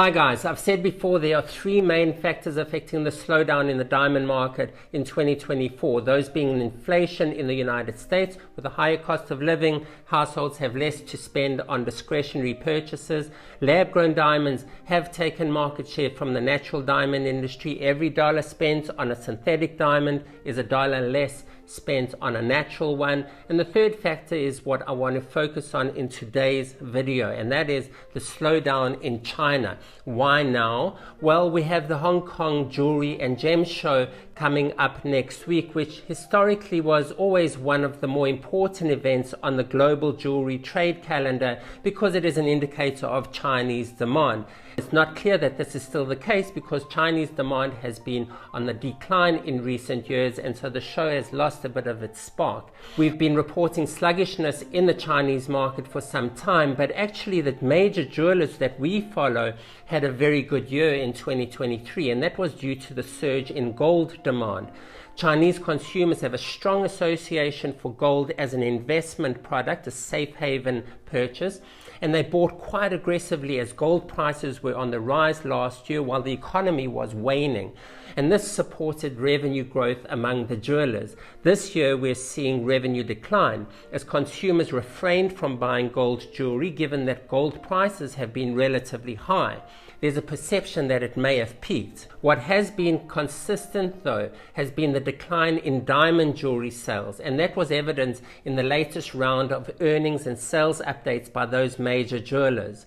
Hi guys, I've said before there are three main factors affecting the slowdown in the diamond market in 2024. Those being inflation in the United States. With a higher cost of living, households have less to spend on discretionary purchases. Lab-grown diamonds have taken market share from the natural diamond industry. Every dollar spent on a synthetic diamond is a dollar less spent on a natural one. And the third factor is what I want to focus on in today's video, and that is the slowdown in China. Why now? Well, we have the Hong Kong Jewelry and Gem Show coming up next week, which historically was always one of the more important events on the global jewelry trade calendar because it is an indicator of Chinese demand. It's not clear that this is still the case because Chinese demand has been on the decline in recent years, and so the show has lost a bit of its spark. We've been reporting sluggishness in the Chinese market for some time, but actually the major jewelers that we follow had a very good year in 2023, and that was due to the surge in gold demand. Chinese consumers have a strong association for gold as an investment product, a safe haven purchase, and they bought quite aggressively as gold prices were on the rise last year while the economy was waning. And this supported revenue growth among the jewelers. This year we're seeing revenue decline as consumers refrained from buying gold jewelry given that gold prices have been relatively high. There's a perception that it may have peaked. What has been consistent though has been the decline in diamond jewelry sales, and that was evident in the latest round of earnings and sales updates by those major jewelers.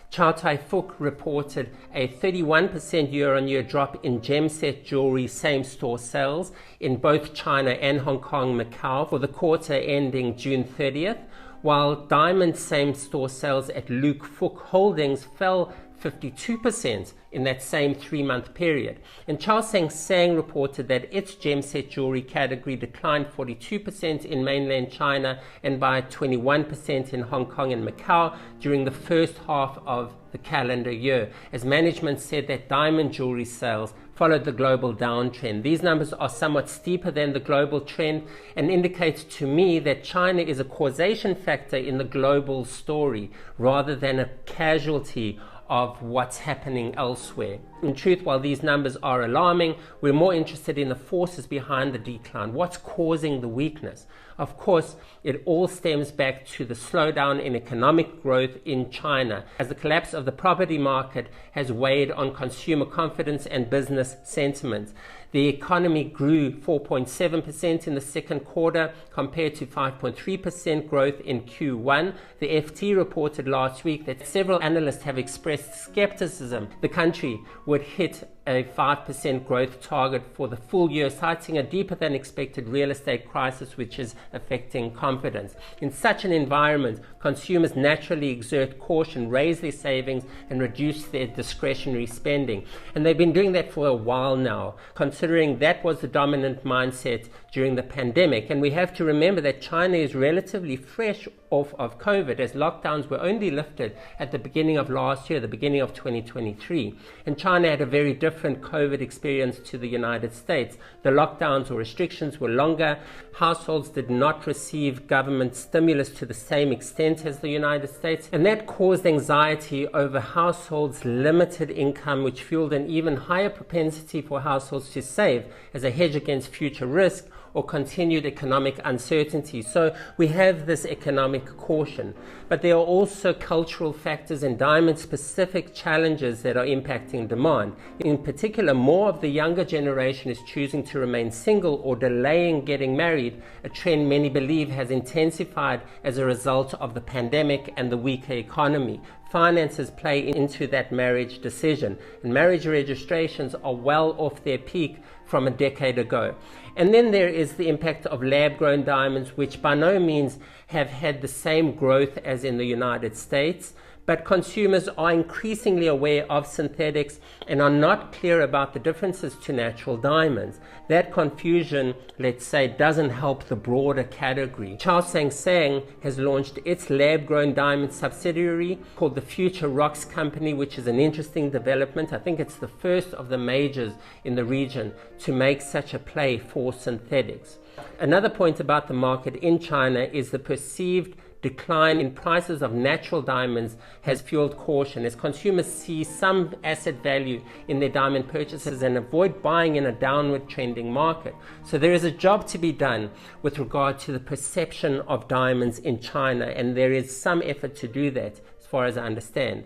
Chow Tai Fook reported a 31% year-on-year drop in gem set jewelry same-store sales in both China and Hong Kong, Macau for the quarter ending June 30th, while diamond same-store sales at Luke Fook Holdings fell 52% in that same 3-month period. And Chow Sang Sang reported that its gem set jewelry category declined 42% in mainland China and by 21% in Hong Kong and Macau during the first half of the calendar year, as management said that diamond jewelry sales followed the global downtrend. These numbers are somewhat steeper than the global trend and indicate to me that China is a causation factor in the global story rather than a casualty of what's happening elsewhere. In truth, while these numbers are alarming, we're more interested in the forces behind the decline. What's causing the weakness? Of course, it all stems back to the slowdown in economic growth in China, as the collapse of the property market has weighed on consumer confidence and business sentiment. The economy grew 4.7% in the second quarter compared to 5.3% growth in Q1. The FT reported last week that several analysts have expressed skepticism the country would hit a 5% growth target for the full year, citing a deeper than expected real estate crisis which is affecting confidence. In such an environment, consumers naturally exert caution, raise their savings and reduce their discretionary spending. And they've been doing that for a while now, considering that was the dominant mindset during the pandemic. And we have to remember that China is relatively fresh off of COVID, as lockdowns were only lifted at the beginning of last year, the beginning of 2023. And China had a very different COVID experience to the United States. The lockdowns or restrictions were longer. Households did not receive government stimulus to the same extent as the United States. And that caused anxiety over households' limited income, which fueled an even higher propensity for households to save as a hedge against future risk or continued economic uncertainty. So we have this economic caution. But there are also cultural factors and diamond-specific challenges that are impacting demand. In particular, more of the younger generation is choosing to remain single or delaying getting married, a trend many believe has intensified as a result of the pandemic and the weaker economy. Finances play into that marriage decision, and marriage registrations are well off their peak from a decade ago. And then there is the impact of lab-grown diamonds, which by no means have had the same growth as in the United States, but consumers are increasingly aware of synthetics and are not clear about the differences to natural diamonds. That confusion, let's say, doesn't help the broader category. Chow Sang Sang has launched its lab-grown diamond subsidiary called the Future Rocks Company, which is an interesting development. I think it's the first of the majors in the region to make such a play for synthetics. Another point about the market in China is the perceived decline in prices of natural diamonds has fueled caution as consumers see some asset value in their diamond purchases and avoid buying in a downward trending market. So there is a job to be done with regard to the perception of diamonds in China, and there is some effort to do that as far as I understand.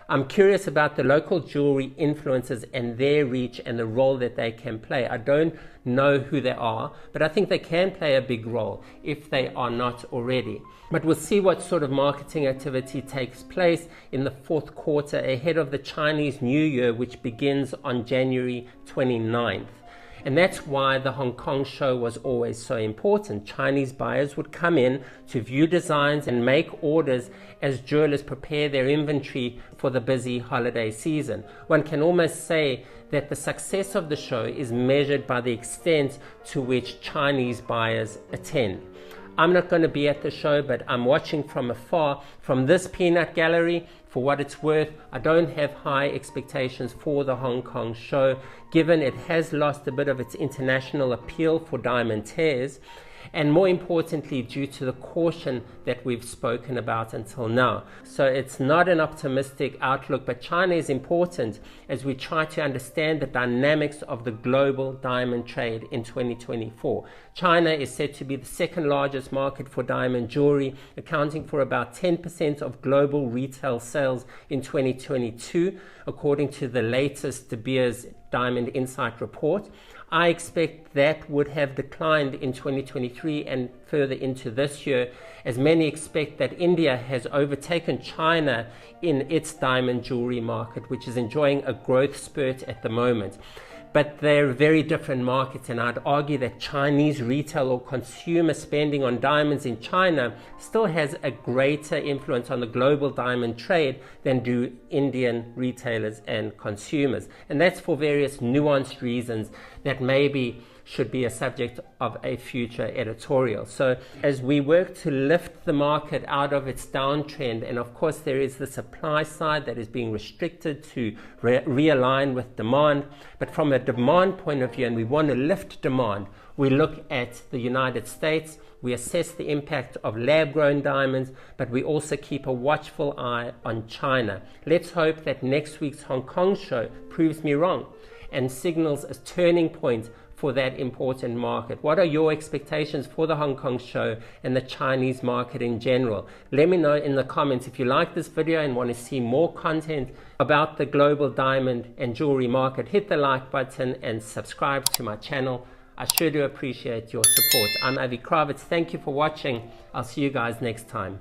I'm curious about the local jewelry influencers and their reach and the role that they can play. I don't know who they are, but I think they can play a big role if they are not already. But we'll see what sort of marketing activity takes place in the fourth quarter ahead of the Chinese New Year, which begins on January 29th. And that's why the Hong Kong show was always so important. Chinese buyers would come in to view designs and make orders as jewelers prepare their inventory for the busy holiday season. One can almost say that the success of the show is measured by the extent to which Chinese buyers attend. I'm not going to be at the show, but I'm watching from afar from this peanut gallery. For what it's worth, I don't have high expectations for the Hong Kong show, given it has lost a bit of its international appeal for diamantaires, and more importantly, due to the caution that we've spoken about until now. So it's not an optimistic outlook, but China is important as we try to understand the dynamics of the global diamond trade in 2024. China is said to be the second largest market for diamond jewelry, accounting for about 10% of global retail sales in 2022, according to the latest De Beers Diamond Insight report. I expect that would have declined in 2023 and further into this year, as many expect that India has overtaken China in its diamond jewelry market, which is enjoying a growth spurt at the moment. But they're very different markets, and I'd argue that Chinese retail or consumer spending on diamonds in China still has a greater influence on the global diamond trade than do Indian retailers and consumers. And that's for various nuanced reasons that maybe should be a subject of a future editorial. So as we work to lift the market out of its downtrend, and of course there is the supply side that is being restricted to realign with demand, but from a demand point of view, and we want to lift demand, we look at the United States, we assess the impact of lab-grown diamonds, but we also keep a watchful eye on China. Let's hope that next week's Hong Kong show proves me wrong and signals a turning point for that important market. What are your expectations for the Hong Kong show and the Chinese market in general? Let me know in the comments. If you like this video and want to see more content about the global diamond and jewelry market, hit the like button and subscribe to my channel. I sure do appreciate your support. I'm Avi Kravitz. Thank you for watching. I'll see you guys next time.